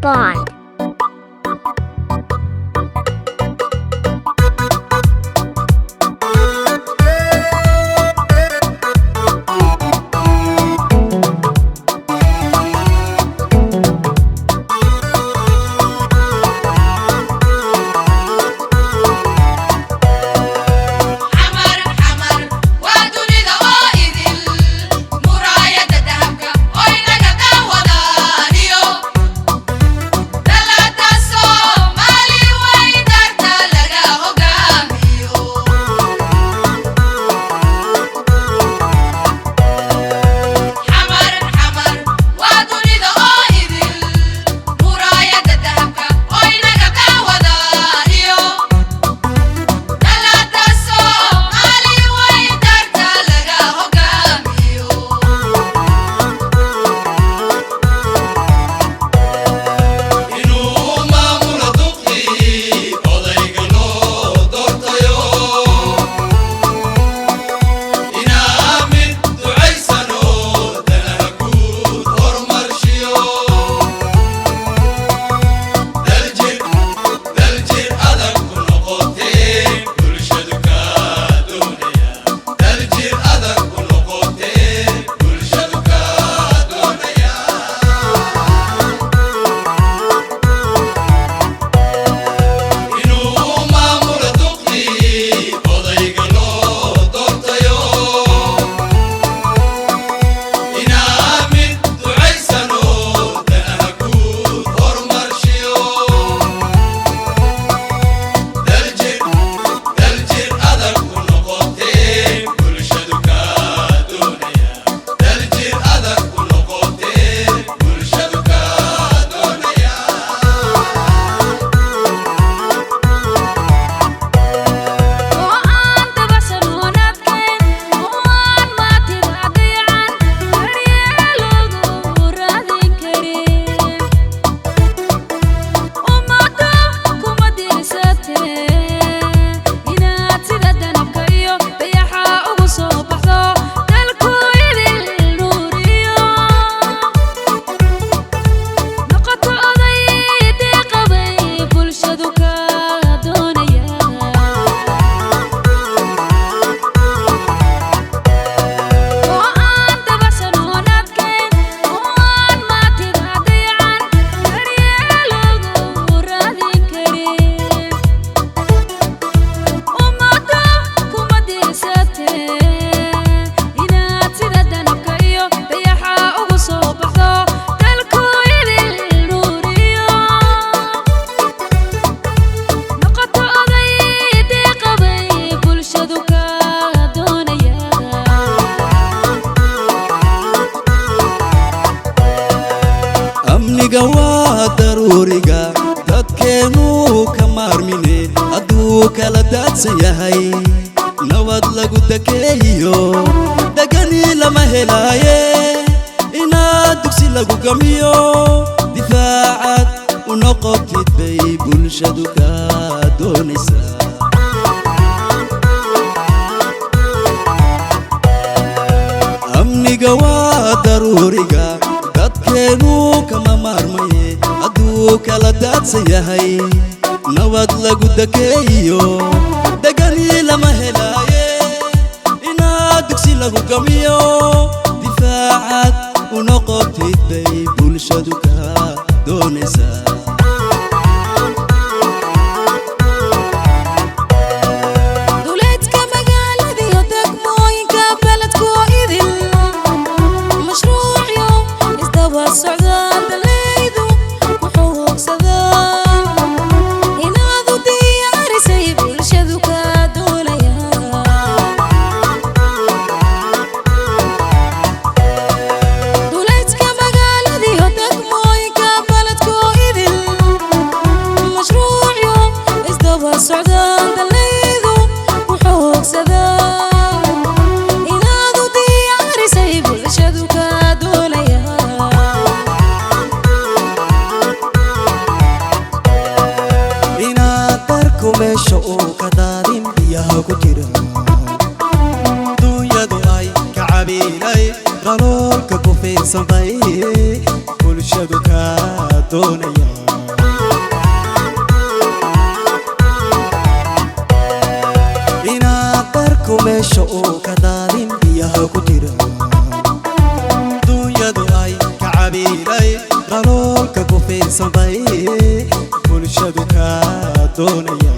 Bond. waa daruuriga dadkeenu ka maarmine hadduu kala daadsan yahay nabad lagu dakeeyo dagani lama helaaye inaad dugsi lagu gamiyo difaacad u noqotid bay bulshadu ka doonaysaa amniga waa daruuriga dadkeenu kama maarmaye hadduu kala daadsan yahay nabad lagu dakeeyo dagani lama helaaye inaad dugsi lagu gamiyo difaacad u noqotid bay bulshadu ka doonaysaa meesha uu ka daadin biyaha ku jira dunyadu ay ka cabiilay qaloolka ku fiirsantay bulshadu ka doonaya inaad darku meesha uu ka daadin biyaha ku jira dunyadu ay ka cabiilay daloolka ku fiirsan bay bulshadu ka doonaya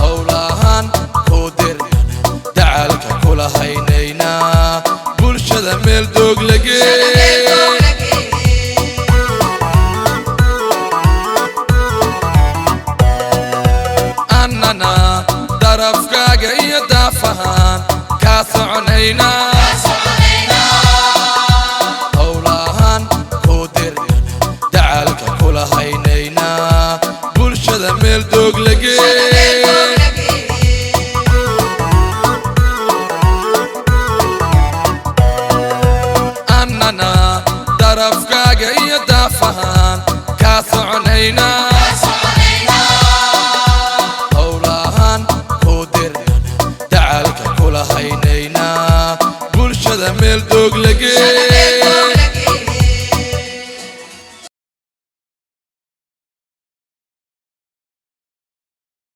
howlahan kuu dirna dacalka kula haynayna bulshada meel doog lage annana darafkaaga iyo daafahan kaa soconayna bulshada meel doog lage annana darafkaaga iyo daafahan kaa soconayna